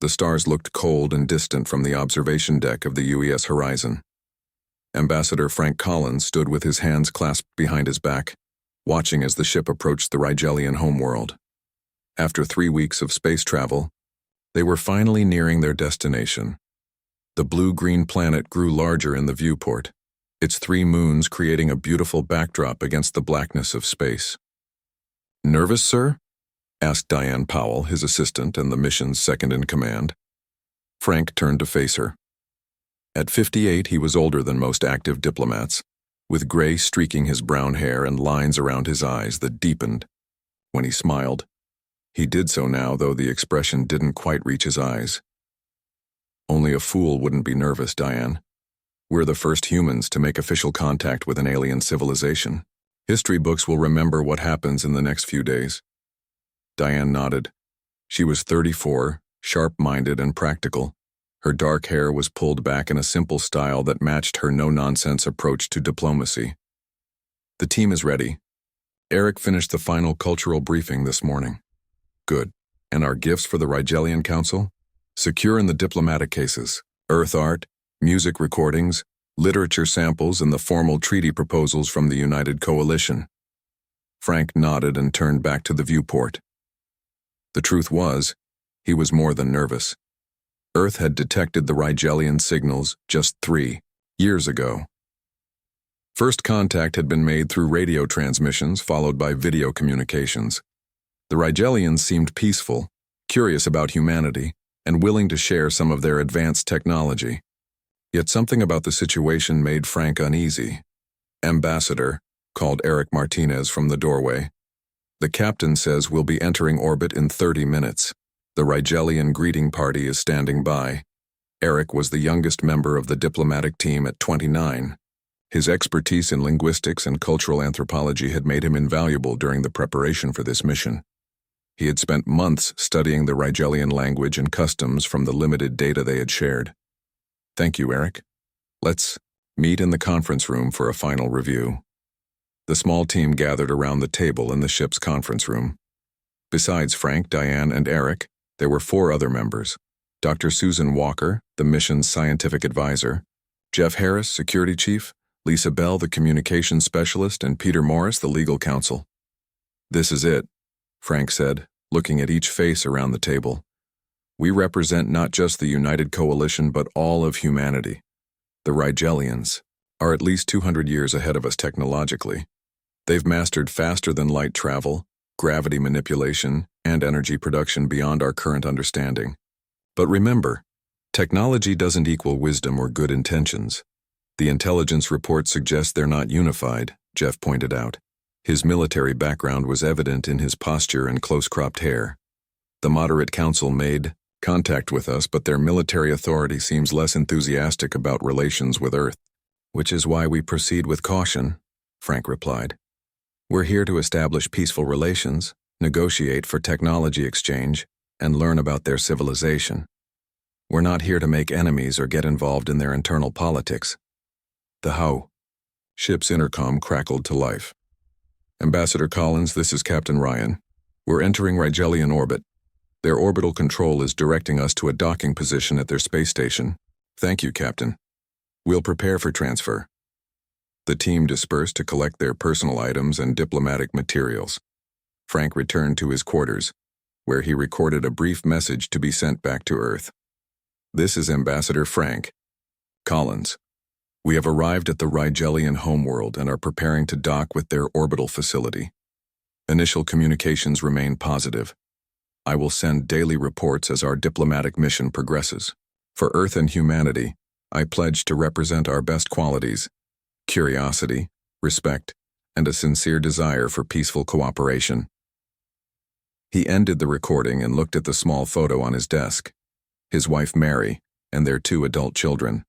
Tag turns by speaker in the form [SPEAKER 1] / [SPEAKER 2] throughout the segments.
[SPEAKER 1] The stars looked cold and distant from the observation deck of the UES horizon. Ambassador Frank Collins stood with his hands clasped behind his back, watching as the ship approached the Rigelian homeworld. After 3 weeks of space travel, they were finally nearing their destination. The blue-green planet grew larger in the viewport, its 3 moons creating a beautiful backdrop against the blackness of space. "Nervous, sir?" asked Diane Powell, his assistant and the mission's second-in-command. Frank turned to face her. At 58, he was older than most active diplomats, with gray streaking his brown hair and lines around his eyes that deepened when he smiled. He did so now, though the expression didn't quite reach his eyes. "Only a fool wouldn't be nervous, Diane. We're the first humans to make official contact with an alien civilization. History books will remember what happens in the next few days." Diane nodded. She was 34, sharp-minded and practical. Her dark hair was pulled back in a simple style that matched her no-nonsense approach to diplomacy. "The team is ready. Eric finished the final cultural briefing this morning." "Good. And our gifts for the Rigelian Council? Secure in the diplomatic cases, earth art, music recordings, literature samples, and the formal treaty proposals from the United Coalition." Frank nodded and turned back to the viewport. The truth was, he was more than nervous. Earth had detected the Rigelian signals just 3 years ago. First contact had been made through radio transmissions, followed by video communications. The Rigelians seemed peaceful, curious about humanity, and willing to share some of their advanced technology. Yet something about the situation made Frank uneasy. "Ambassador," called Eric Martinez from the doorway. "The captain says we'll be entering orbit in 30 minutes. The Rigelian greeting party is standing by." Eric was the youngest member of the diplomatic team at 29. His expertise in linguistics and cultural anthropology had made him invaluable during the preparation for this mission. He had spent months studying the Rigelian language and customs from the limited data they had shared. "Thank you, Eric. Let's meet in the conference room for a final review." The small team gathered around the table in the ship's conference room. Besides Frank, Diane, and Eric, there were 4 other members: Dr. Susan Walker, the mission's scientific advisor; Jeff Harris, security chief; Lisa Bell, the communications specialist; and Peter Morris, the legal counsel. "This is it," Frank said, looking at each face around the table. "We represent not just the United Coalition, but all of humanity. The Rigelians are at least 200 years ahead of us technologically. They've mastered faster-than-light travel, gravity manipulation, and energy production beyond our current understanding. But remember, technology doesn't equal wisdom or good intentions. The intelligence report suggests they're not unified," Jeff pointed out. His military background was evident in his posture and close-cropped hair. "The moderate council made contact with us, but their military authority seems less enthusiastic about relations with Earth, which is why we proceed with caution," Frank replied. "We're here to establish peaceful relations, negotiate for technology exchange, and learn about their civilization. We're not here to make enemies or get involved in their internal politics." The HFY ship's intercom crackled to life. "Ambassador Collins, this is Captain Ryan. We're entering Rigelian orbit. Their orbital control is directing us to a docking position at their space station." "Thank you, Captain. We'll prepare for transfer." The team dispersed to collect their personal items and diplomatic materials. Frank returned to his quarters, where he recorded a brief message to be sent back to Earth. "This is Ambassador Frank Collins. We have arrived at the Rigelian homeworld and are preparing to dock with their orbital facility. Initial communications remain positive. I will send daily reports as our diplomatic mission progresses. For Earth and humanity, I pledge to represent our best qualities: curiosity, respect, and a sincere desire for peaceful cooperation." He ended the recording and looked at the small photo on his desk: his wife Mary and their 2 adult children.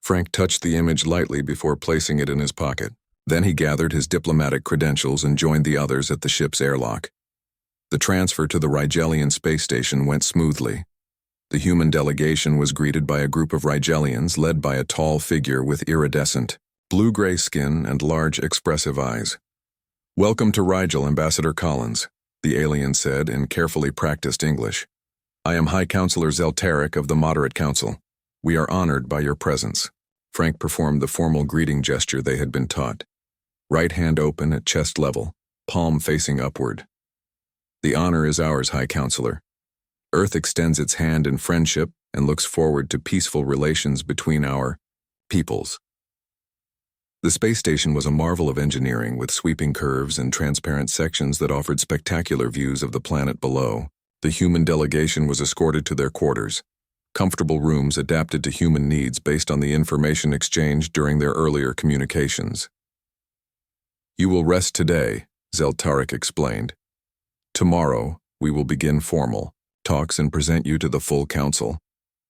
[SPEAKER 1] Frank touched the image lightly before placing it in his pocket. Then he gathered his diplomatic credentials and joined the others at the ship's airlock. The transfer to the Rigelian space station went smoothly. The human delegation was greeted by a group of Rigelians led by a tall figure with iridescent, blue-gray skin and large, expressive eyes. "Welcome to Rigel, Ambassador Collins," the alien said in carefully practiced English. I am High Counselor Zeltaric of the Moderate Council. We are honored by your presence. Frank performed the formal greeting gesture they had been taught. Right hand open at chest level, palm facing upward. The honor is ours, High Counselor. Earth extends its hand in friendship and looks forward to peaceful relations between our peoples. The space station was a marvel of engineering with sweeping curves and transparent sections that offered spectacular views of the planet below. The human delegation was escorted to their quarters, comfortable rooms adapted to human needs based on the information exchanged during their earlier communications. You will rest today, Zeltaric explained. Tomorrow, we will begin formal talks and present you to the full council.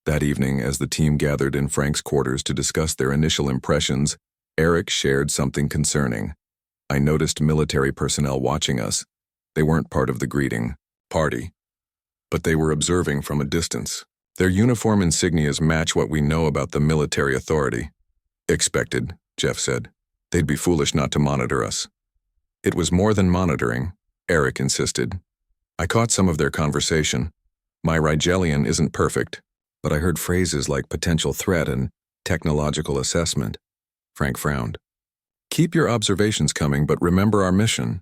[SPEAKER 1] That evening, as the team gathered in Frank's quarters to discuss their initial impressions, Eric shared something concerning. I noticed military personnel watching us. They weren't part of the greeting party, but they were observing from a distance. Their uniform insignias match what we know about the military authority. Expected, Jeff said. They'd be foolish not to monitor us. It was more than monitoring, Eric insisted. I caught some of their conversation. My Rigelian isn't perfect, but I heard phrases like potential threat and technological assessment. Frank frowned. Keep your observations coming, but remember our mission.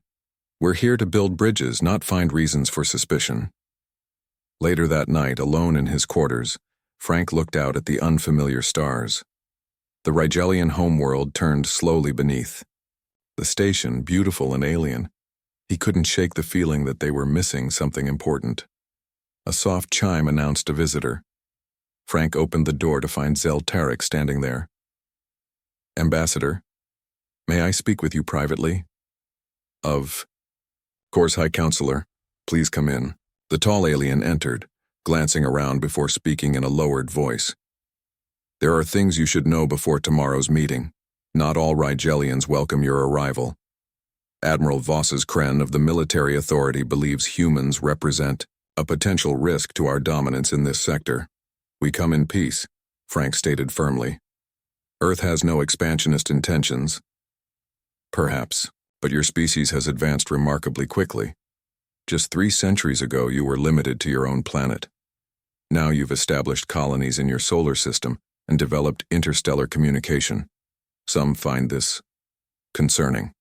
[SPEAKER 1] We're here to build bridges, not find reasons for suspicion. Later that night, alone in his quarters, Frank looked out at the unfamiliar stars. The Rigelian homeworld turned slowly beneath. The station, beautiful and alien. He couldn't shake the feeling that they were missing something important. A soft chime announced a visitor. Frank opened the door to find Zeltaric standing there. Ambassador, may I speak with you privately? Of course, High Counselor. Please come in. The tall alien entered, glancing around before speaking in a lowered voice. There are things you should know before tomorrow's meeting. Not all Rigelians welcome your arrival. Admiral Voss's Kren of the Military Authority believes humans represent a potential risk to our dominance in this sector. We come in peace, Frank stated firmly. Earth has no expansionist intentions. Perhaps, but your species has advanced remarkably quickly. Just 3 centuries ago, you were limited to your own planet. Now you've established colonies in your solar system and developed interstellar communication. Some find this concerning.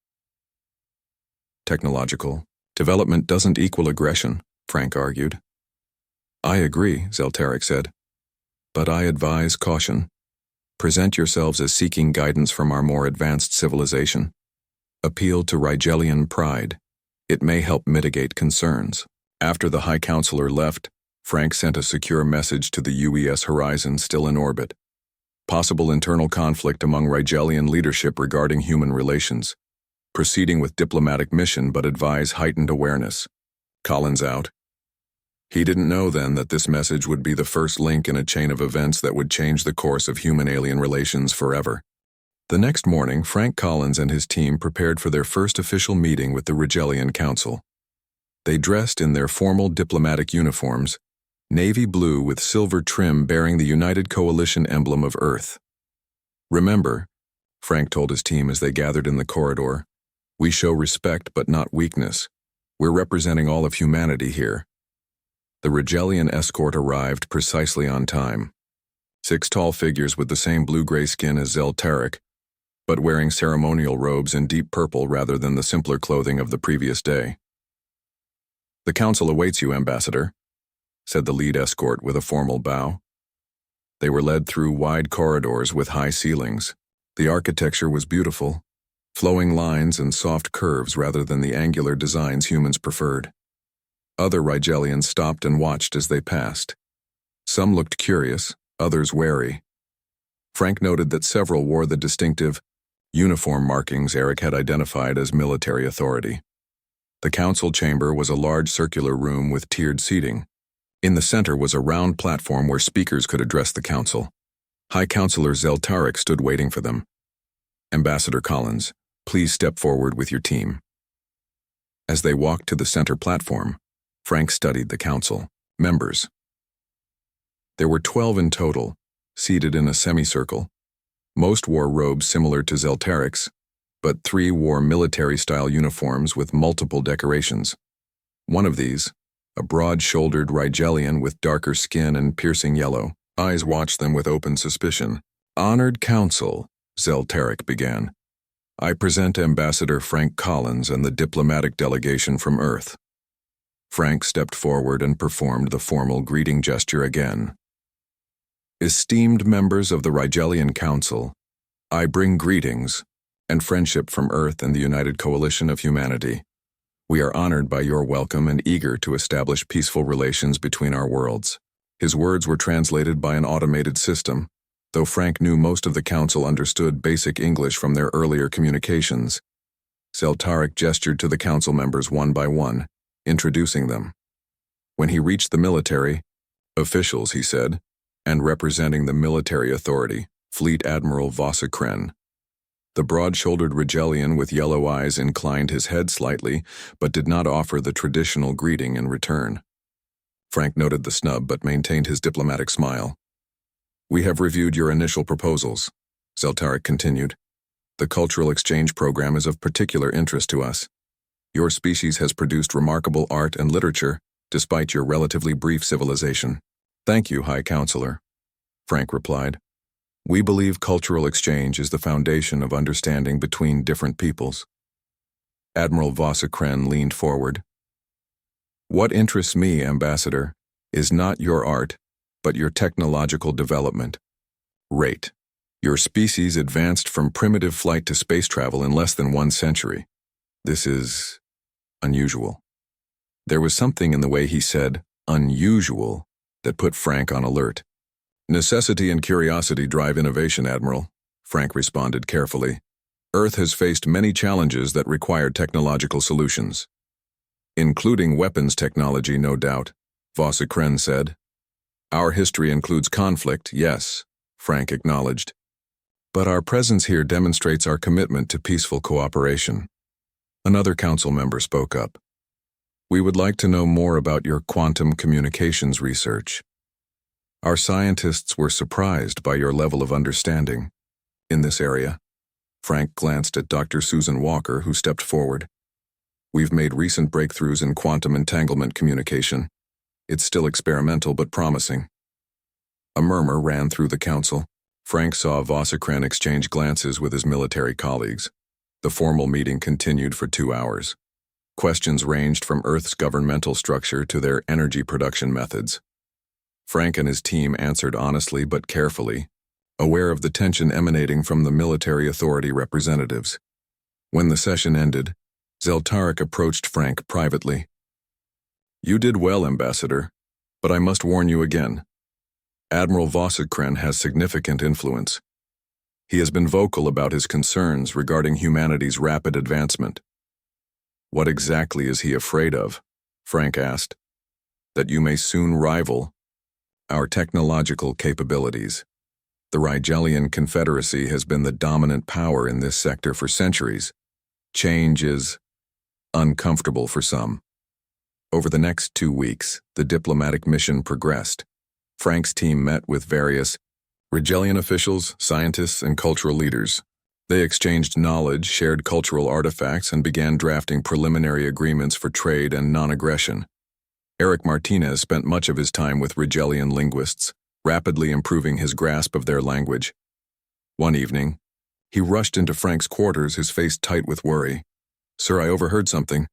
[SPEAKER 1] Technological development doesn't equal aggression, Frank argued. I agree, Zeltaric said. But I advise caution. Present yourselves as seeking guidance from our more advanced civilization. Appeal to Rigelian pride. It may help mitigate concerns. After the High Counselor left, Frank sent a secure message to the UES Horizon still in orbit. Possible internal conflict among Rigelian leadership regarding human relations. Proceeding with diplomatic mission but advise heightened awareness. Collins out. He didn't know then that this message would be the first link in a chain of events that would change the course of human-alien relations forever. The next morning, Frank Collins and his team prepared for their first official meeting with the Rigelian Council. They dressed in their formal diplomatic uniforms, navy blue with silver trim bearing the United Coalition emblem of Earth. Remember, Frank told his team as they gathered in the corridor, we show respect but not weakness. We're representing all of humanity here. The Rigelian escort arrived precisely on time. 6 tall figures with the same blue-gray skin as Zeltaric, but wearing ceremonial robes in deep purple rather than the simpler clothing of the previous day. The council awaits you, Ambassador, said the lead escort with a formal bow. They were led through wide corridors with high ceilings. The architecture was beautiful, flowing lines and soft curves rather than the angular designs humans preferred. Other Rigelians stopped and watched as they passed. Some looked curious, others wary. Frank noted that several wore the distinctive uniform markings Eric had identified as military authority. The council chamber was a large circular room with tiered seating. In the center was a round platform where speakers could address the council. High Counselor Zeltaric stood waiting for them. Ambassador Collins, please step forward with your team. As they walked to the center platform, Frank studied the council members. There were 12 in total, seated in a semicircle. Most wore robes similar to Zeltaric's, but 3 wore military-style uniforms with multiple decorations. One of these, A broad-shouldered Rigelian with darker skin and piercing yellow eyes watched them with open suspicion. "Honored Council," Zeltaric began. "I present Ambassador Frank Collins and the diplomatic delegation from Earth." Frank stepped forward and performed the formal greeting gesture again. "Esteemed members of the Rigelian Council, I bring greetings and friendship from Earth and the United Coalition of Humanity. We are honored by your welcome and eager to establish peaceful relations between our worlds." His words were translated by an automated system, though Frank knew most of the Council understood basic English from their earlier communications. Zeltaric gestured to the Council members one by one, introducing them. When he reached the military officials, he said, and representing the military authority, Fleet Admiral Vossakren. The broad-shouldered Rigelian with yellow eyes inclined his head slightly, but did not offer the traditional greeting in return. Frank noted the snub but maintained his diplomatic smile. "We have reviewed your initial proposals," Zeltaric continued. "The cultural exchange program is of particular interest to us. Your species has produced remarkable art and literature, despite your relatively brief civilization." "Thank you, High Counselor," Frank replied. "We believe cultural exchange is the foundation of understanding between different peoples." Admiral Vossakren leaned forward. "What interests me, Ambassador, is not your art, but your technological development rate. Your species advanced from primitive flight to space travel in less than 1 century. This is unusual." There was something in the way he said unusual that put Frank on alert. "Necessity and curiosity drive innovation, Admiral," Frank responded carefully. "Earth has faced many challenges that require technological solutions." "Including weapons technology, no doubt," Vossakren said. "Our history includes conflict, yes," Frank acknowledged. "But our presence here demonstrates our commitment to peaceful cooperation." Another council member spoke up. "We would like to know more about your quantum communications research. Our scientists were surprised by your level of understanding in this area." Frank glanced at Dr. Susan Walker, who stepped forward. "We've made recent breakthroughs in quantum entanglement communication. It's still experimental but promising." A murmur ran through the council. Frank saw Vossakren exchange glances with his military colleagues. The formal meeting continued for 2 hours. Questions ranged from Earth's governmental structure to their energy production methods. Frank and his team answered honestly but carefully, aware of the tension emanating from the military authority representatives. When the session ended, Zeltaric approached Frank privately. "You did well, Ambassador, but I must warn you again. Admiral Vossakren has significant influence. He has been vocal about his concerns regarding humanity's rapid advancement." "What exactly is he afraid of?" Frank asked. "That you may soon rival our technological capabilities. The Rigelian Confederacy has been the dominant power in this sector for centuries. Change is uncomfortable for some." Over the next 2 weeks, the diplomatic mission progressed. Frank's team met with various Rigelian officials, scientists, and cultural leaders. They exchanged knowledge, shared cultural artifacts, and began drafting preliminary agreements for trade and non-aggression. Eric Martinez spent much of his time with Rigelian linguists, rapidly improving his grasp of their language. One evening, he rushed into Frank's quarters, his face tight with worry. "Sir, I overheard something.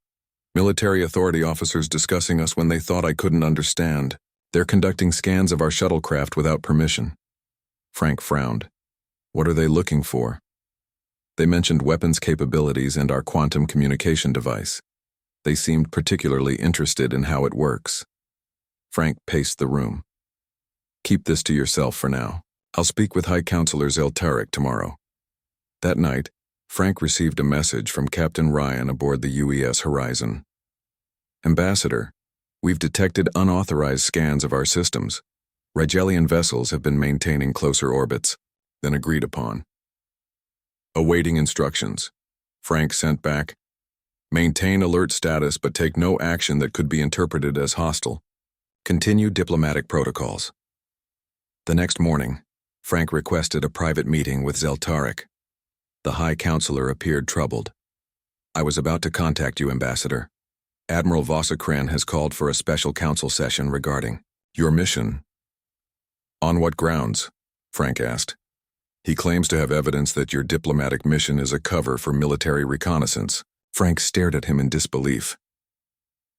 [SPEAKER 1] Military authority officers discussing us when they thought I couldn't understand. They're conducting scans of our shuttlecraft without permission." Frank frowned. "What are they looking for?" "They mentioned weapons capabilities and our quantum communication device. They seemed particularly interested in how it works." Frank paced the room. "Keep this to yourself for now. I'll speak with High Counselor Zeltaric tomorrow." That night, Frank received a message from Captain Ryan aboard the UES Horizon. "Ambassador, we've detected unauthorized scans of our systems. Rigelian vessels have been maintaining closer orbits than agreed upon." "Awaiting instructions." Frank sent back. "Maintain alert status but take no action that could be interpreted as hostile. Continue diplomatic protocols." The next morning, Frank requested a private meeting with Zeltaric. The High Counselor appeared troubled. "I was about to contact you, Ambassador. Admiral Vossakran has called for a special council session regarding your mission. On what grounds? Frank asked. He claims to have evidence that your diplomatic mission is a cover for military reconnaissance. Frank stared at him in disbelief.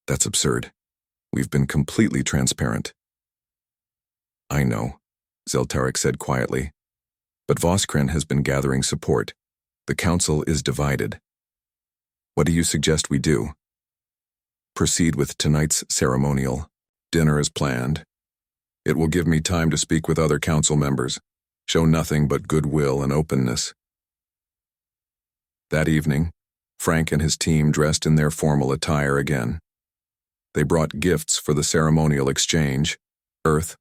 [SPEAKER 1] That's absurd. We've been completely transparent. I know, Zeltarik said quietly. But Voskren has been gathering support. The council is divided. What do you suggest we do? Proceed with tonight's ceremonial. Dinner is planned. It will give me time to speak with other council members. Show nothing but goodwill and openness. That evening, Frank and his team dressed in their formal attire again. They brought gifts for the ceremonial exchange: earth,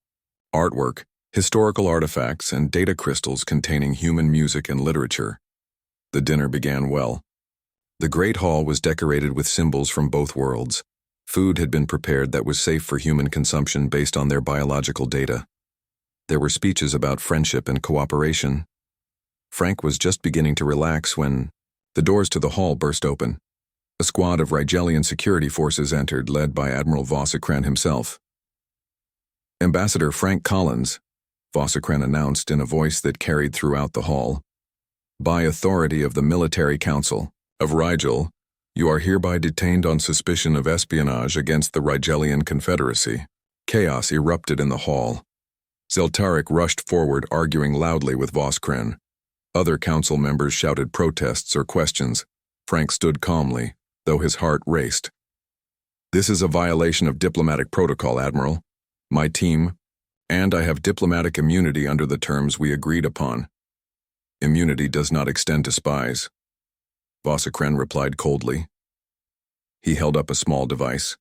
[SPEAKER 1] artwork, historical artifacts, and data crystals containing human music and literature. The dinner began well. The Great Hall was decorated with symbols from both worlds. Food had been prepared that was safe for human consumption based on their biological data. There were speeches about friendship and cooperation. Frank was just beginning to relax when the doors to the hall burst open. A squad of Rigelian security forces entered, led by Admiral Vossakran himself. Ambassador Frank Collins, Vossakran announced in a voice that carried throughout the hall. By authority of the Military Council of Rigel, you are hereby detained on suspicion of espionage against the Rigelian Confederacy. Chaos erupted in the hall. Zeltarik rushed forward, arguing loudly with Voskren. Other council members shouted protests or questions. Frank stood calmly, though his heart raced. This is a violation of diplomatic protocol, Admiral. My team, and I have diplomatic immunity under the terms we agreed upon. Immunity does not extend to spies. Vossakren replied coldly. He held up a small device.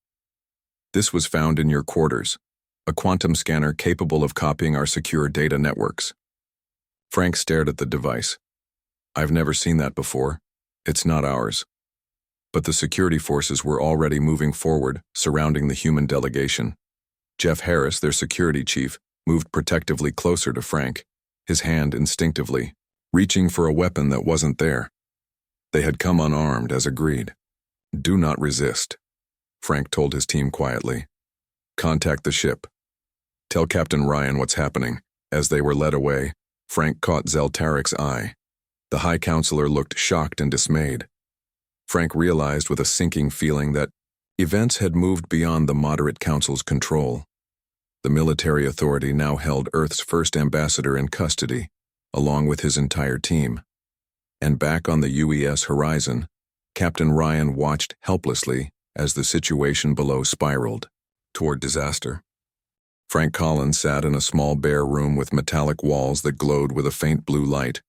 [SPEAKER 1] This was found in your quarters, a quantum scanner capable of copying our secure data networks. Frank stared at the device. I've never seen that before. It's not ours. But the security forces were already moving forward, surrounding the human delegation. Jeff Harris, their security chief, moved protectively closer to Frank, his hand instinctively, reaching for a weapon that wasn't there. They had come unarmed, as agreed. Do not resist, Frank told his team quietly. Contact the ship. Tell Captain Ryan what's happening. As they were led away, Frank caught Zeltarik's eye. The High Counselor looked shocked and dismayed. Frank realized with a sinking feeling that events had moved beyond the moderate council's control. The military authority now held Earth's first ambassador in custody, along with his entire team. And back on the UES horizon, Captain Ryan watched helplessly as the situation below spiraled toward disaster. Frank Collins sat in a small bare room with metallic walls that glowed with a faint blue light.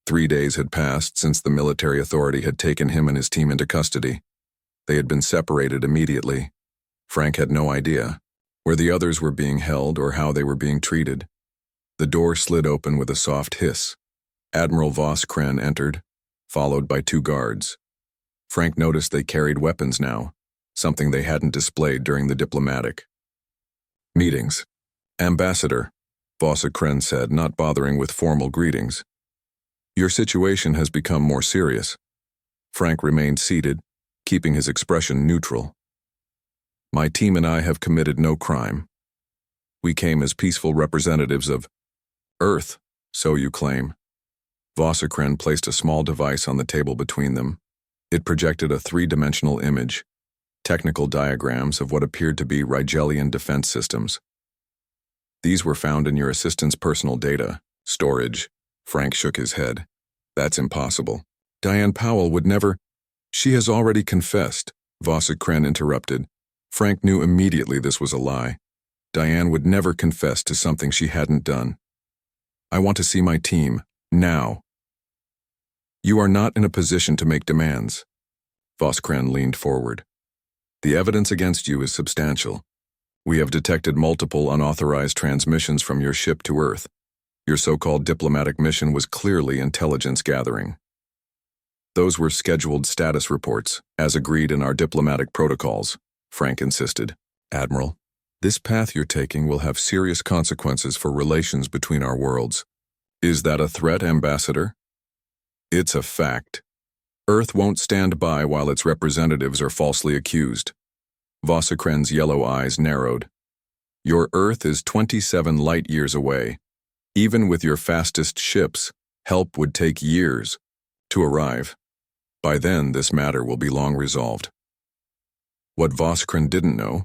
[SPEAKER 1] 3 days had passed since the military authority had taken him and his team into custody. They had been separated immediately. Frank had no idea where the others were being held or how they were being treated. The door slid open with a soft hiss. Admiral Voskren entered, followed by 2 guards. Frank noticed they carried weapons now, something they hadn't displayed during the diplomatic meetings. Ambassador, Vossakren said, not bothering with formal greetings. Your situation has become more serious. Frank remained seated, keeping his expression neutral. My team and I have committed no crime. We came as peaceful representatives of Earth, so you claim. Vossakren placed a small device on the table between them. It projected a 3-dimensional image, technical diagrams of what appeared to be Rigelian defense systems. These were found in your assistant's personal data storage. Frank shook his head. That's impossible. Diane Powell would never. She has already confessed, Vossakren interrupted. Frank knew immediately this was a lie. Diane would never confess to something she hadn't done. I want to see my team, now. You are not in a position to make demands. Voskren leaned forward. The evidence against you is substantial. We have detected multiple unauthorized transmissions from your ship to Earth. Your so-called diplomatic mission was clearly intelligence gathering. Those were scheduled status reports, as agreed in our diplomatic protocols, Frank insisted. Admiral, this path you're taking will have serious consequences for relations between our worlds. Is that a threat, Ambassador? It's a fact. Earth won't stand by while its representatives are falsely accused. Vosakren's yellow eyes narrowed. Your Earth is 27 light-years away. Even with your fastest ships, help would take years to arrive. By then, this matter will be long resolved. What Vosakren didn't know,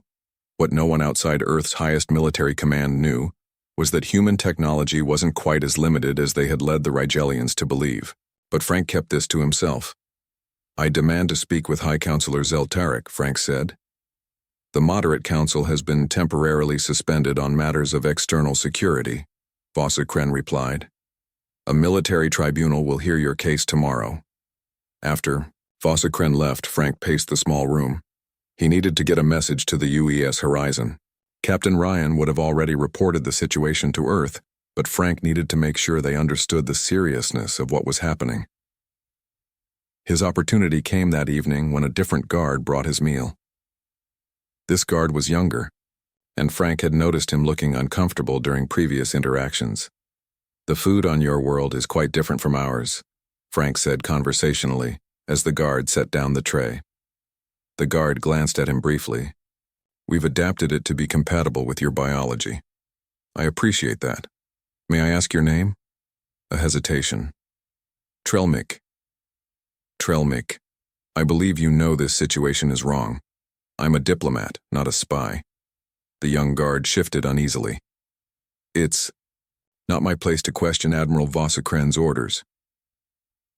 [SPEAKER 1] what no one outside Earth's highest military command knew, was that human technology wasn't quite as limited as they had led the Rigelians to believe. But Frank kept this to himself. I demand to speak with High Counselor Zeltaric, Frank said. The Moderate Council has been temporarily suspended on matters of external security, Vosakren replied. A military tribunal will hear your case tomorrow. After Vosakren left, Frank paced the small room. He needed to get a message to the UES horizon. Captain Ryan would have already reported the situation to Earth, but Frank needed to make sure they understood the seriousness of what was happening. His opportunity came that evening when a different guard brought his meal. This guard was younger, and Frank had noticed him looking uncomfortable during previous interactions. The food on your world is quite different from ours, Frank said conversationally as the guard set down the tray. The guard glanced at him briefly. We've adapted it to be compatible with your biology. I appreciate that. May I ask your name? A hesitation. Trelmik. Trelmik. I believe you know this situation is wrong. I'm a diplomat, not a spy. The young guard shifted uneasily. It's not my place to question Admiral Vosakren's orders.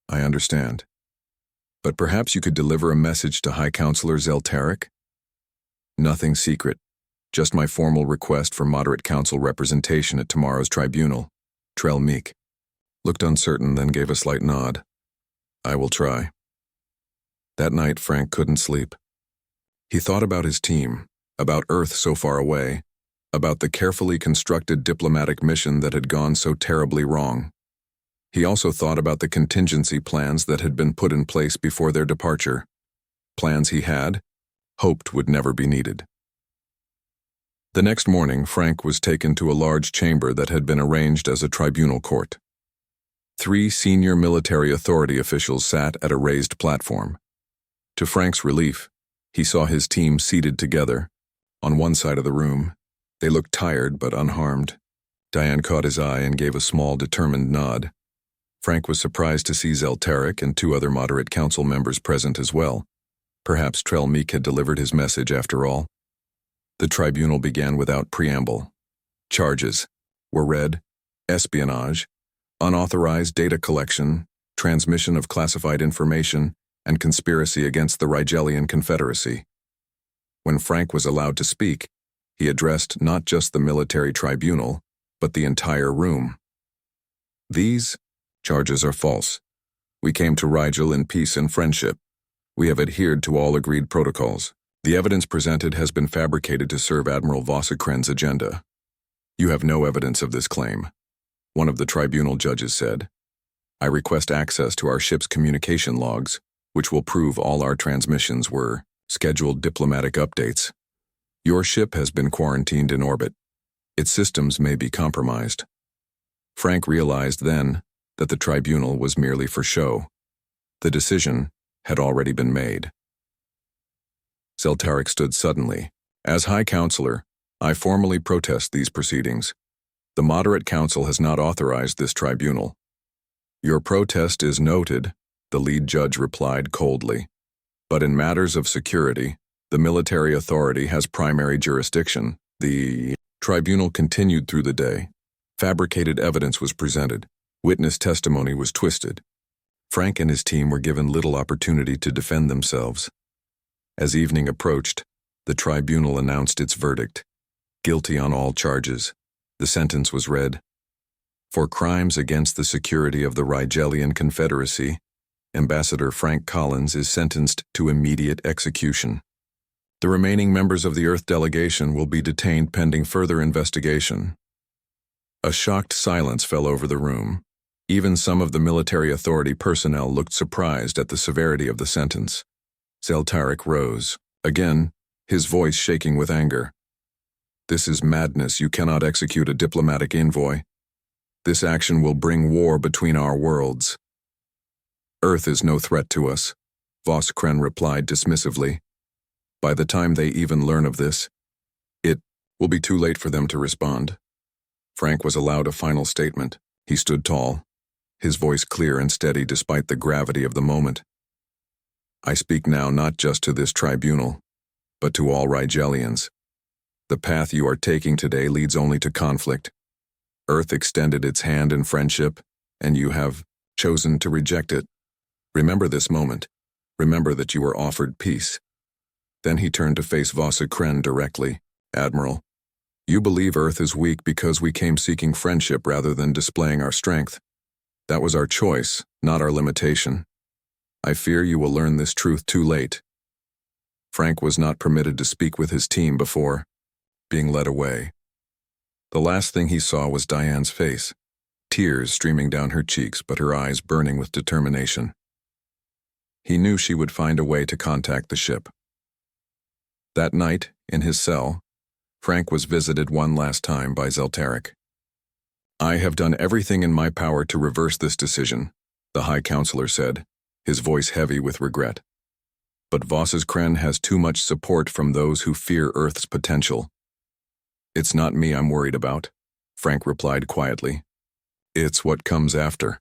[SPEAKER 1] I understand. But perhaps you could deliver a message to High Counselor Zeltaric? Nothing secret, just my formal request for Moderate Council representation at tomorrow's tribunal. Trelmik looked uncertain, then gave a slight nod. I will try. That night, Frank couldn't sleep. He thought about his team, about Earth so far away, about the carefully constructed diplomatic mission that had gone so terribly wrong. He also thought about the contingency plans that had been put in place before their departure. Plans he had hoped would never be needed. The next morning, Frank was taken to a large chamber that had been arranged as a tribunal court. 3 senior military authority officials sat at a raised platform. To Frank's relief, he saw his team seated together. On one side of the room, they looked tired but unharmed. Diane caught his eye and gave a small, determined nod. Frank was surprised to see Zeltaric and 2 other Moderate Council members present as well. Perhaps Trelmik had delivered his message after all. The tribunal began without preamble. Charges were read: espionage, unauthorized data collection, transmission of classified information, and conspiracy against the Rigelian Confederacy. When Frank was allowed to speak, he addressed not just the military tribunal, but the entire room. These charges are false. We came to Rigel in peace and friendship. We have adhered to all agreed protocols. The evidence presented has been fabricated to serve Admiral Vosakren's agenda. You have no evidence of this claim, one of the tribunal judges said. I request access to our ship's communication logs, which will prove all our transmissions were scheduled diplomatic updates. Your ship has been quarantined in orbit. Its systems may be compromised. Frank realized then that the tribunal was merely for show. The decision had already been made. Zeltaric stood suddenly. As High Counselor, I formally protest these proceedings. The Moderate Council has not authorized this tribunal. Your protest is noted, the lead judge replied coldly. But in matters of security, the military authority has primary jurisdiction. The tribunal continued through the day. Fabricated evidence was presented. Witness testimony was twisted. Frank and his team were given little opportunity to defend themselves. As evening approached, the tribunal announced its verdict. Guilty on all charges. The sentence was read: for crimes against the security of the Rigelian Confederacy, Ambassador Frank Collins is sentenced to immediate execution. The remaining members of the Earth delegation will be detained pending further investigation. A shocked silence fell over the room. Even some of the military authority personnel looked surprised at the severity of the sentence. Zeltaric rose, again, his voice shaking with anger. This is madness. You cannot execute a diplomatic envoy. This action will bring war between our worlds. Earth is no threat to us, Vosakren replied dismissively. By the time they even learn of this, it will be too late for them to respond. Frank was allowed a final statement. He stood tall, his voice clear and steady despite the gravity of the moment. I speak now not just to this tribunal, but to all Rigelians. The path you are taking today leads only to conflict. Earth extended its hand in friendship, and you have chosen to reject it. Remember this moment. Remember that you were offered peace. Then he turned to face Vasa Kren directly. Admiral, you believe Earth is weak because we came seeking friendship rather than displaying our strength. That was our choice, not our limitation. I fear you will learn this truth too late. Frank was not permitted to speak with his team before being led away. The last thing he saw was Diane's face, tears streaming down her cheeks but her eyes burning with determination. He knew she would find a way to contact the ship. That night, in his cell, Frank was visited one last time by Zeltaric. I have done everything in my power to reverse this decision, the High Counselor said, his voice heavy with regret. But Voss's Kren has too much support from those who fear Earth's potential. It's not me I'm worried about, Frank replied quietly. It's what comes after.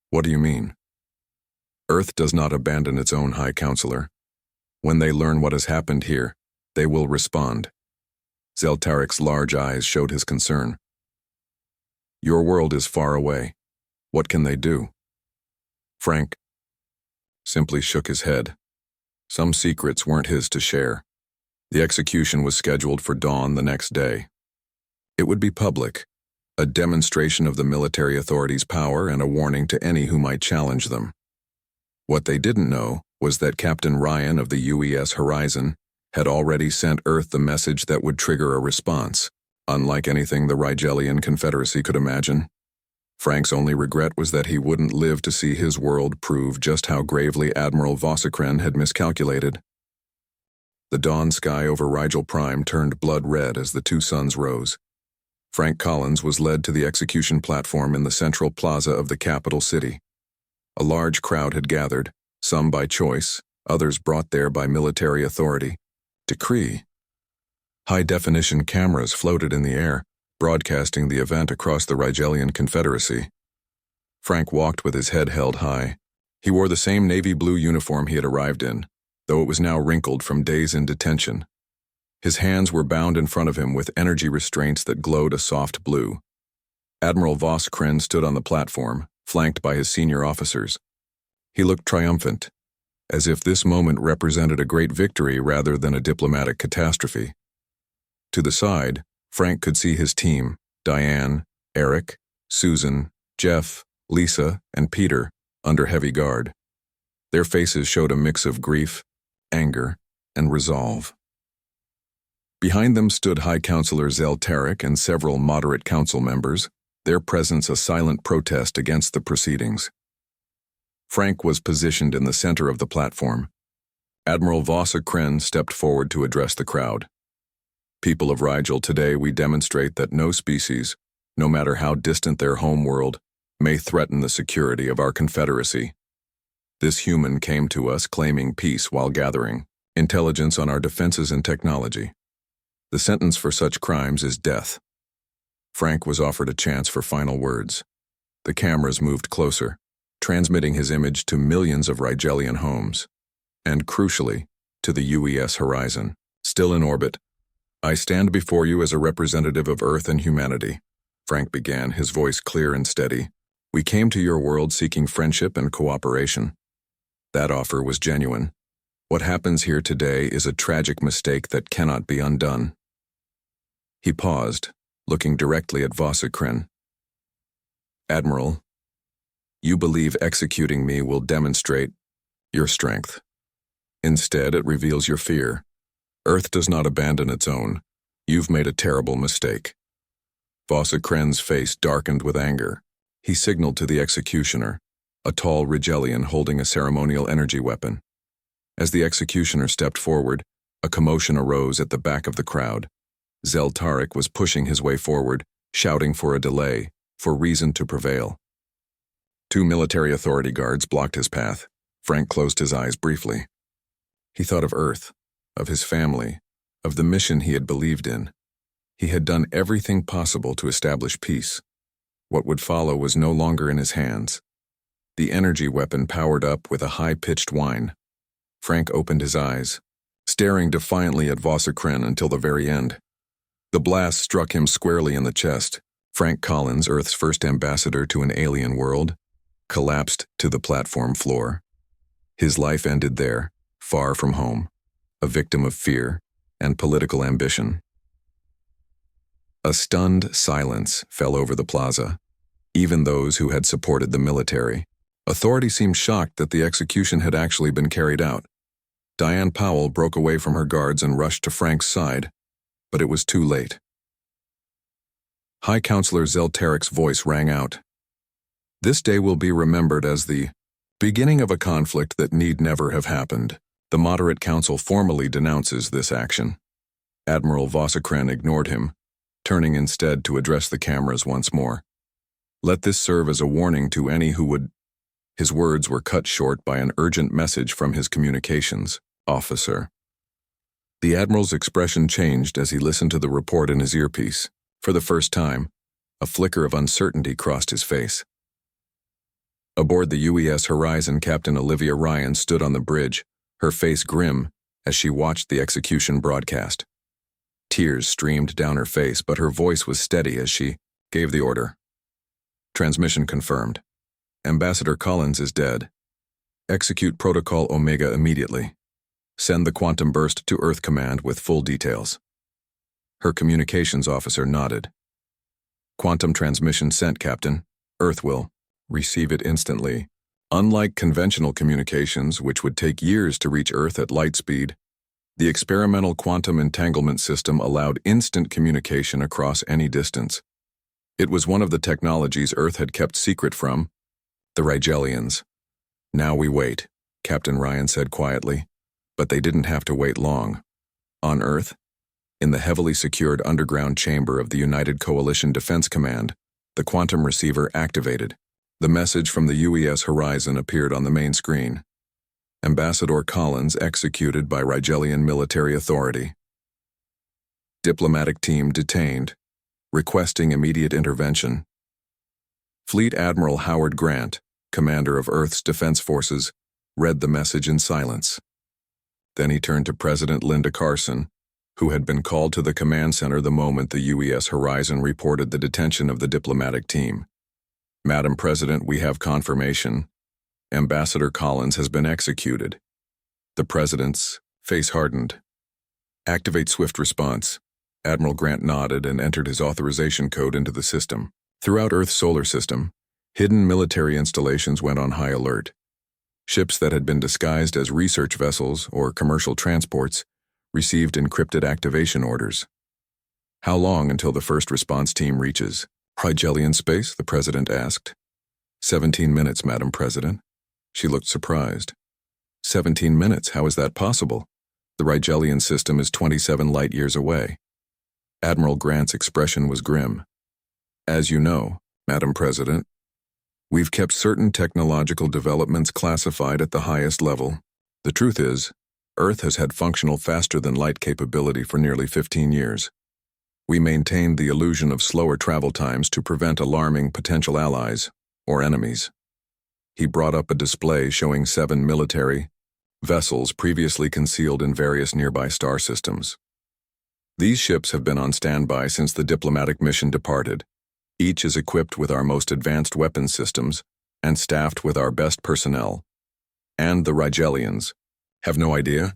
[SPEAKER 1] What do you mean? Earth does not abandon its own High Counselor. When they learn what has happened here, they will respond. Zeltaric's large eyes showed his concern. Your world is far away. What can they do? Frank simply shook his head. Some secrets weren't his to share. The execution was scheduled for dawn the next day. It would be public, a demonstration of the military authorities' power and a warning to any who might challenge them. What they didn't know was that Captain Ryan of the UES Horizon had already sent Earth the message that would trigger a response, unlike anything the Rigelian Confederacy could imagine. Frank's only regret was that he wouldn't live to see his world prove just how gravely Admiral Vossakren had miscalculated. The dawn sky over Rigel Prime turned blood red as the two suns rose. Frank Collins was led to the execution platform in the central plaza of the capital city. A large crowd had gathered, some by choice, others brought there by military authority. Decree. High-definition cameras floated in the air, broadcasting the event across the Rigelian Confederacy. Frank walked with his head held high. He wore the same navy blue uniform he had arrived in, though it was now wrinkled from days in detention. His hands were bound in front of him with energy restraints that glowed a soft blue. Admiral Voss Kren stood on the platform, flanked by his senior officers. He looked triumphant, as if this moment represented a great victory rather than a diplomatic catastrophe. To the side, Frank could see his team, Diane, Eric, Susan, Jeff, Lisa, and Peter, under heavy guard. Their faces showed a mix of grief, anger, and resolve. Behind them stood High Counselor Zeltaric and several moderate council members, their presence a silent protest against the proceedings. Frank was positioned in the center of the platform. Admiral Vossa Kren stepped forward to address the crowd. People of Rigel, today we demonstrate that no species, no matter how distant their home world, may threaten the security of our Confederacy. This human came to us claiming peace while gathering intelligence on our defenses and technology. The sentence for such crimes is death. Frank was offered a chance for final words. The cameras moved closer, transmitting his image to millions of Rigelian homes, and crucially, to the UES Horizon, still in orbit. I stand before you as a representative of Earth and humanity, Frank began, his voice clear and steady. We came to your world seeking friendship and cooperation. That offer was genuine. What happens here today is a tragic mistake that cannot be undone. He paused, looking directly at Vossakren. Admiral, you believe executing me will demonstrate your strength. Instead, it reveals your fear. Earth does not abandon its own. You've made a terrible mistake. Vossakren's face darkened with anger. He signaled to the executioner, a tall Rigelian holding a ceremonial energy weapon. As the executioner stepped forward, a commotion arose at the back of the crowd. Zeltaric was pushing his way forward, shouting for a delay, for reason to prevail. Two military authority guards blocked his path. Frank closed his eyes briefly. He thought of Earth, of his family, of the mission he had believed in. He had done everything possible to establish peace. What would follow was no longer in his hands. The energy weapon powered up with a high-pitched whine. Frank opened his eyes, staring defiantly at Vossakren until the very end. The blast struck him squarely in the chest. Frank Collins, Earth's first ambassador to an alien world, collapsed to the platform floor. His life ended there, far from home, a victim of fear and political ambition. A stunned silence fell over the plaza. Even those who had supported the military. Authorities seemed shocked that the execution had actually been carried out. Diane Powell broke away from her guards and rushed to Frank's side, but it was too late. High Counselor Zeltarek's voice rang out. This day will be remembered as the beginning of a conflict that need never have happened. The Moderate Council formally denounces this action. Admiral Vossakren ignored him, turning instead to address the cameras once more. Let this serve as a warning to any who would... His words were cut short by an urgent message from his communications officer. The Admiral's expression changed as he listened to the report in his earpiece. For the first time, a flicker of uncertainty crossed his face. Aboard the UES Horizon, Captain Olivia Ryan stood on the bridge, her face grim as she watched the execution broadcast. Tears streamed down her face, but her voice was steady as she gave the order. Transmission confirmed. Ambassador Collins is dead. Execute Protocol Omega immediately. Send the quantum burst to Earth Command with full details. Her communications officer nodded. Quantum transmission sent, Captain. Earth will receive it instantly. Unlike conventional communications, which would take years to reach Earth at light speed, the experimental quantum entanglement system allowed instant communication across any distance. It was one of the technologies Earth had kept secret from the Rigelians. Now we wait, Captain Ryan said quietly, but they didn't have to wait long. On Earth, in the heavily secured underground chamber of the United Coalition Defense Command, the quantum receiver activated. The message from the UES Horizon appeared on the main screen. Ambassador Collins executed by Rigelian military authority. Diplomatic team detained, requesting immediate intervention. Fleet Admiral Howard Grant, commander of Earth's Defense Forces, read the message in silence. Then he turned to President Linda Carson, who had been called to the command center the moment the UES Horizon reported the detention of the diplomatic team. Madam President, we have confirmation. Ambassador Collins has been executed. The President's face hardened. Activate swift response. Admiral Grant nodded and entered his authorization code into the system. Throughout Earth's solar system, hidden military installations went on high alert. Ships that had been disguised as research vessels or commercial transports received encrypted activation orders. How long until the first response team reaches Rigelian space? The President asked. 17 minutes, Madam President. She looked surprised. 17 minutes? How is that possible? The Rigelian system is 27 light-years away. Admiral Grant's expression was grim. As you know, Madam President, we've kept certain technological developments classified at the highest level. The truth is, Earth has had functional faster-than-light capability for nearly 15 years. We maintained the illusion of slower travel times to prevent alarming potential allies or enemies. He brought up a display showing 7 military vessels previously concealed in various nearby star systems. These ships have been on standby since the diplomatic mission departed. Each is equipped with our most advanced weapons systems and staffed with our best personnel. And the Rigelians have no idea?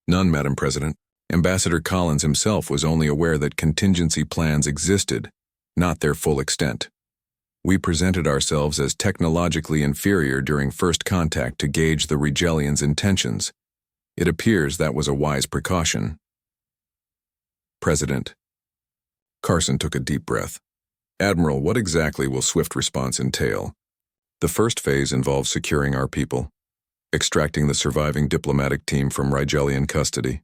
[SPEAKER 1] None, Madam President. Ambassador Collins himself was only aware that contingency plans existed, not their full extent. We presented ourselves as technologically inferior during first contact to gauge the Rigelians' intentions. It appears that was a wise precaution. President. Carson took a deep breath. Admiral, what exactly will swift response entail? The first phase involves securing our people, extracting the surviving diplomatic team from Rigelian custody.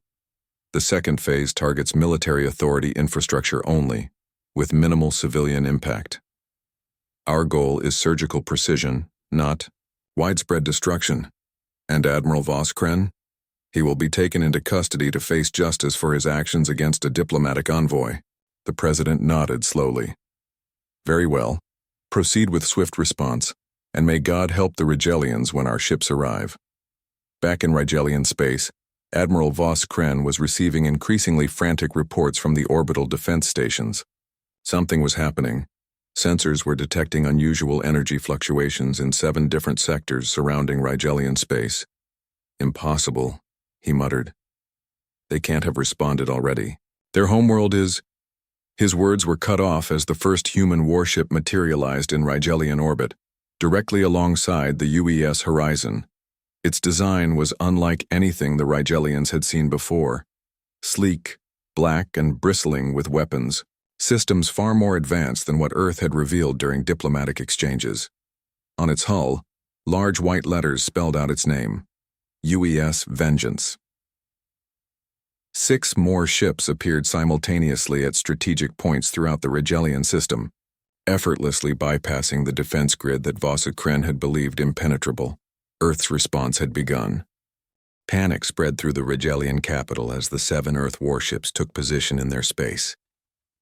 [SPEAKER 1] The second phase targets military authority infrastructure only, with minimal civilian impact. Our goal is surgical precision, not widespread destruction. And Admiral Voskren? He will be taken into custody to face justice for his actions against a diplomatic envoy. The president nodded slowly. Very well. Proceed with swift response, and may God help the Rigelians when our ships arrive. Back in Rigelian space, Admiral Voss Kren was receiving increasingly frantic reports from the orbital defense stations. Something was happening. Sensors were detecting unusual energy fluctuations in 7 different sectors surrounding Rigelian space. Impossible, he muttered. They can't have responded already. Their homeworld is... His words were cut off as the first human warship materialized in Rigelian orbit, directly alongside the UES Horizon. Its design was unlike anything the Rigelians had seen before. Sleek, black, and bristling with weapons, systems far more advanced than what Earth had revealed during diplomatic exchanges. On its hull, large white letters spelled out its name, UES Vengeance. 6 more ships appeared simultaneously at strategic points throughout the Rigelian system, effortlessly bypassing the defense grid that Voss Kren had believed impenetrable. Earth's response had begun. Panic spread through the Rigelian capital as the 7 Earth warships took position in their space.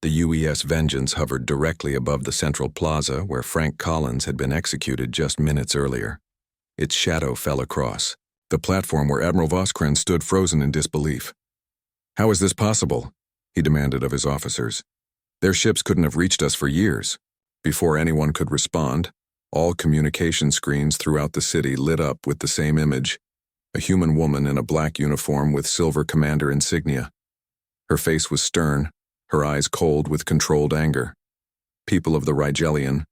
[SPEAKER 1] The UES Vengeance hovered directly above the central plaza where Frank Collins had been executed just minutes earlier. Its shadow fell across the platform where Admiral Voss Kren stood frozen in disbelief. How is this possible? He demanded of his officers. Their ships couldn't have reached us for years. Before anyone could respond, all communication screens throughout the city lit up with the same image, a human woman in a black uniform with silver commander insignia. Her face was stern, her eyes cold with controlled anger. People of the Rigelian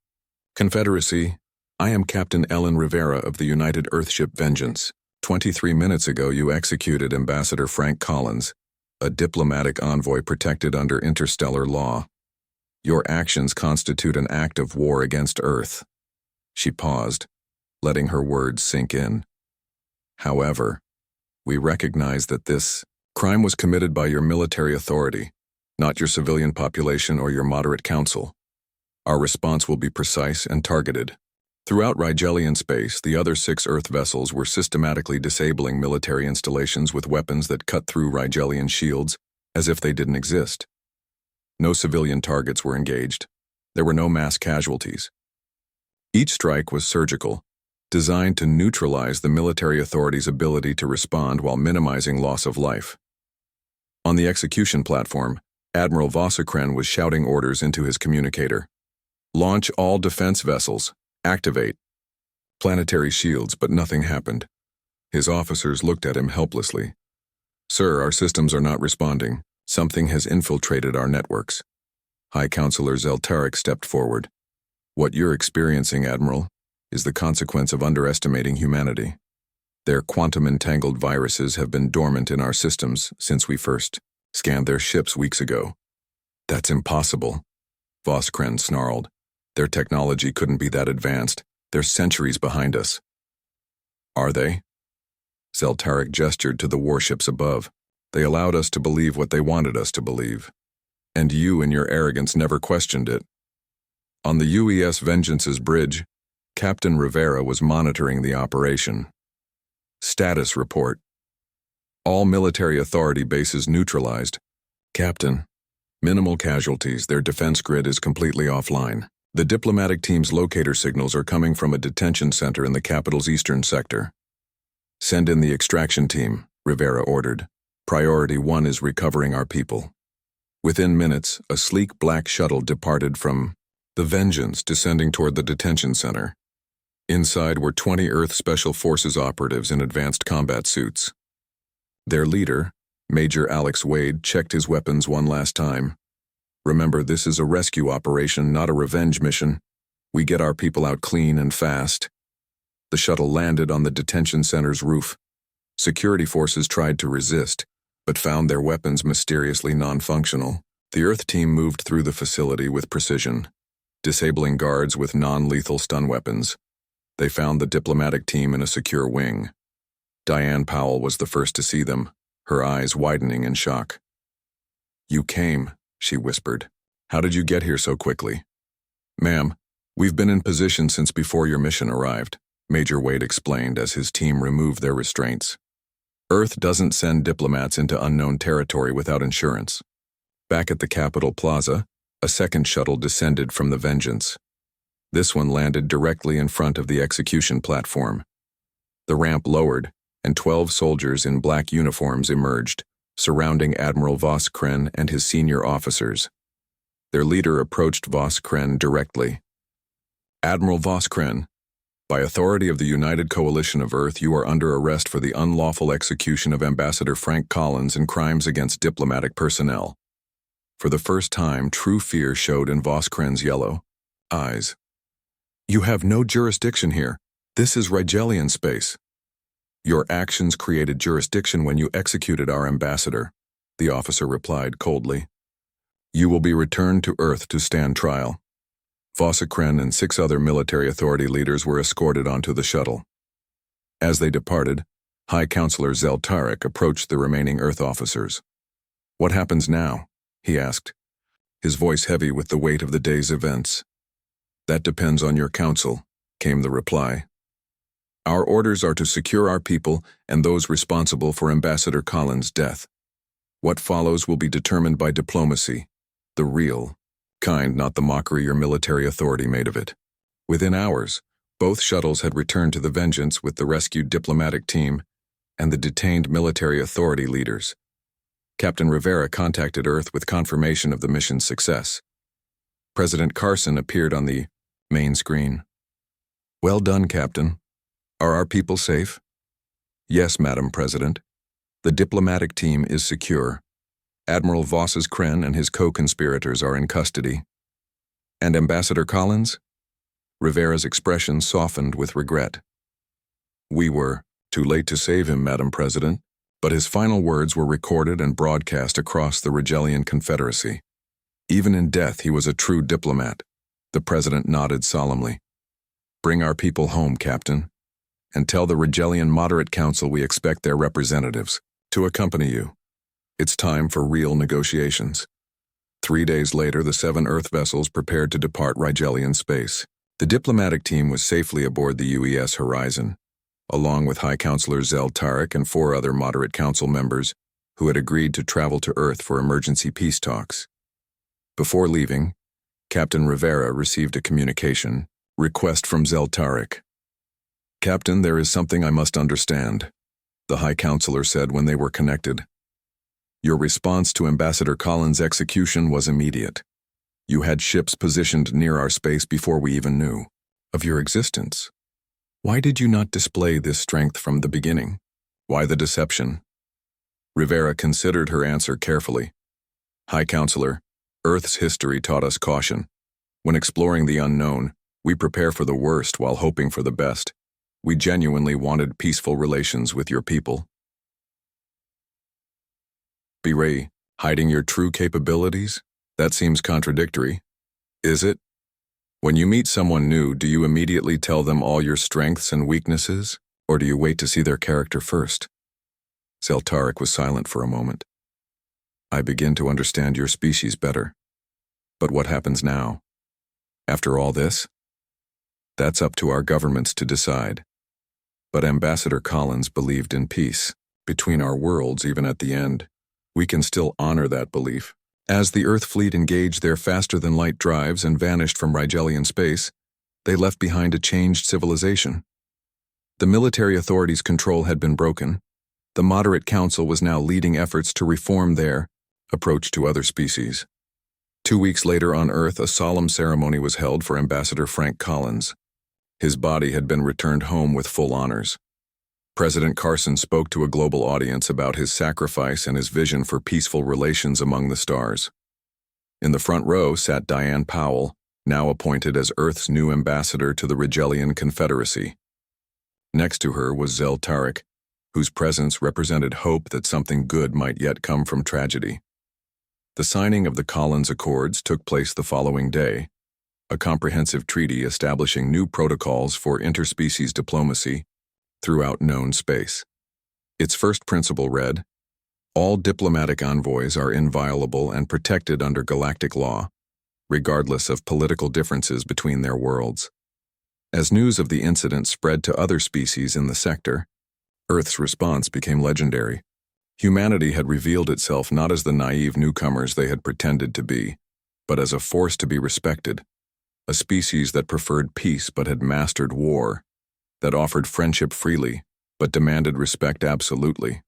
[SPEAKER 1] Confederacy, I am Captain Ellen Rivera of the United Earthship Vengeance. 23 minutes ago you executed Ambassador Frank Collins, a diplomatic envoy protected under interstellar law. Your actions constitute an act of war against Earth. She paused, letting her words sink in. However, we recognize that this crime was committed by your military authority, not your civilian population or your moderate council. Our response will be precise and targeted. Throughout Rigelian space, the other 6 Earth vessels were systematically disabling military installations with weapons that cut through Rigelian shields as if they didn't exist. No civilian targets were engaged. There were no mass casualties. Each strike was surgical, designed to neutralize the military authority's ability to respond while minimizing loss of life. On the execution platform, Admiral Voss Kren was shouting orders into his communicator. Launch all defense vessels. Activate. Planetary shields, but nothing happened. His officers looked at him helplessly. Sir, our systems are not responding. Something has infiltrated our networks. High Counselor Zeltarik stepped forward. What you're experiencing, Admiral, is the consequence of underestimating humanity. Their quantum-entangled viruses have been dormant in our systems since we first scanned their ships weeks ago. That's impossible, Voss Kren snarled. Their technology couldn't be that advanced. They're centuries behind us. Are they? Zeltarik gestured to the warships above. They allowed us to believe what they wanted us to believe. And you in your arrogance never questioned it. On the UES Vengeance's bridge, Captain Rivera was monitoring the operation. Status report. All military authority bases neutralized. Captain, minimal casualties. Their defense grid is completely offline. The diplomatic team's locator signals are coming from a detention center in the capital's eastern sector. Send in the extraction team, Rivera ordered. Priority 1 is recovering our people. Within minutes, a sleek black shuttle departed from the Vengeance, descending toward the detention center. Inside were 20 Earth Special Forces operatives in advanced combat suits. Their leader, Major Alex Wade, checked his weapons one last time. Remember, this is a rescue operation, not a revenge mission. We get our people out clean and fast. The shuttle landed on the detention center's roof. Security forces tried to resist, but found their weapons mysteriously non-functional. The Earth team moved through the facility with precision, disabling guards with non-lethal stun weapons. They found the diplomatic team in a secure wing. Diane Powell was the first to see them, her eyes widening in shock. You came, she whispered. How did you get here so quickly? Ma'am, we've been in position since before your mission arrived, Major Wade explained as his team removed their restraints. Earth doesn't send diplomats into unknown territory without insurance. Back at the Capitol Plaza, a second shuttle descended from the Vengeance. This one landed directly in front of the execution platform. The ramp lowered, and 12 soldiers in black uniforms emerged, surrounding Admiral Voskren and his senior officers. Their leader approached Voskren directly. "Admiral Voskren, by authority of the United Coalition of Earth, you are under arrest for the unlawful execution of Ambassador Frank Collins and crimes against diplomatic personnel." For the first time, true fear showed in Voskren's yellow eyes. "You have no jurisdiction here. This is Rigelian space." "Your actions created jurisdiction when you executed our ambassador," the officer replied coldly. "You will be returned to Earth to stand trial." Voskren and 6 other military authority leaders were escorted onto the shuttle. As they departed, High Counselor Zeltarek approached the remaining Earth officers. "What happens now?" he asked, his voice heavy with the weight of the day's events. "That depends on your council," came the reply. "Our orders are to secure our people and those responsible for Ambassador Collins' death. What follows will be determined by diplomacy, the real kind, not the mockery your military authority made of it." Within hours, both shuttles had returned to the Vengeance with the rescued diplomatic team and the detained military authority leaders. Captain Rivera contacted Earth with confirmation of the mission's success. President Carson appeared on the main screen. "Well done, Captain. Are our people safe?" "Yes, Madam President. The diplomatic team is secure. Admiral Voskren and his co-conspirators are in custody." "And Ambassador Collins?" Rivera's expression softened with regret. "We were too late to save him, Madam President, but his final words were recorded and broadcast across the Rigelian Confederacy. Even in death, he was a true diplomat." The President nodded solemnly. "Bring our people home, Captain, and tell the Rigelian Moderate Council we expect their representatives to accompany you. It's time for real negotiations." 3 days later, the 7 Earth vessels prepared to depart Rigelian space. The diplomatic team was safely aboard the UES Horizon, along with High Counselor Zeltarek and 4 other Moderate Council members who had agreed to travel to Earth for emergency peace talks. Before leaving, Captain Rivera received a communication request from Zeltarek. "Captain, there is something I must understand," the High Counselor said when they were connected. "Your response to Ambassador Collins' execution was immediate. You had ships positioned near our space before we even knew of your existence. Why did you not display this strength from the beginning? Why the deception?" Rivera considered her answer carefully. "High Counselor, Earth's history taught us caution. When exploring the unknown, we prepare for the worst while hoping for the best. We genuinely wanted peaceful relations with your people." "Be hiding your true capabilities? That seems contradictory. Is it? When you meet someone new, do you immediately tell them all your strengths and weaknesses, or do you wait to see their character first?" Zeltarek was silent for a moment. "I begin to understand your species better. But what happens now? After all this? That's up to our governments to decide. But Ambassador Collins believed in peace between our worlds even at the end. We can still honor that belief." As the Earth fleet engaged their faster-than-light drives and vanished from Rigelian space, they left behind a changed civilization. The military authorities' control had been broken. The Moderate Council was now leading efforts to reform their approach to other species. 2 weeks later on Earth, a solemn ceremony was held for Ambassador Frank Collins. His body had been returned home with full honors. President Carson spoke to a global audience about his sacrifice and his vision for peaceful relations among the stars. In the front row sat Diane Powell, now appointed as Earth's new ambassador to the Rigelian Confederacy. Next to her was Zeltarek, whose presence represented hope that something good might yet come from tragedy. The signing of the Collins Accords took place the following day, a comprehensive treaty establishing new protocols for interspecies diplomacy throughout known space. Its first principle read, "All diplomatic envoys are inviolable and protected under galactic law, regardless of political differences between their worlds." As news of the incident spread to other species in the sector, Earth's response became legendary. Humanity had revealed itself not as the naive newcomers they had pretended to be, but as a force to be respected, a species that preferred peace but had mastered war, that offered friendship freely but demanded respect absolutely.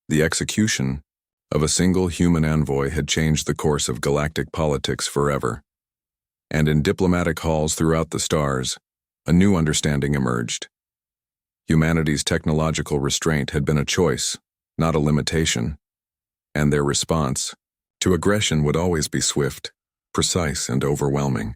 [SPEAKER 1] The execution of a single human envoy had changed the course of galactic politics forever, and in diplomatic halls throughout the stars, a new understanding emerged. Humanity's technological restraint had been a choice, not a limitation, and their response to aggression would always be swift, precise, and overwhelming.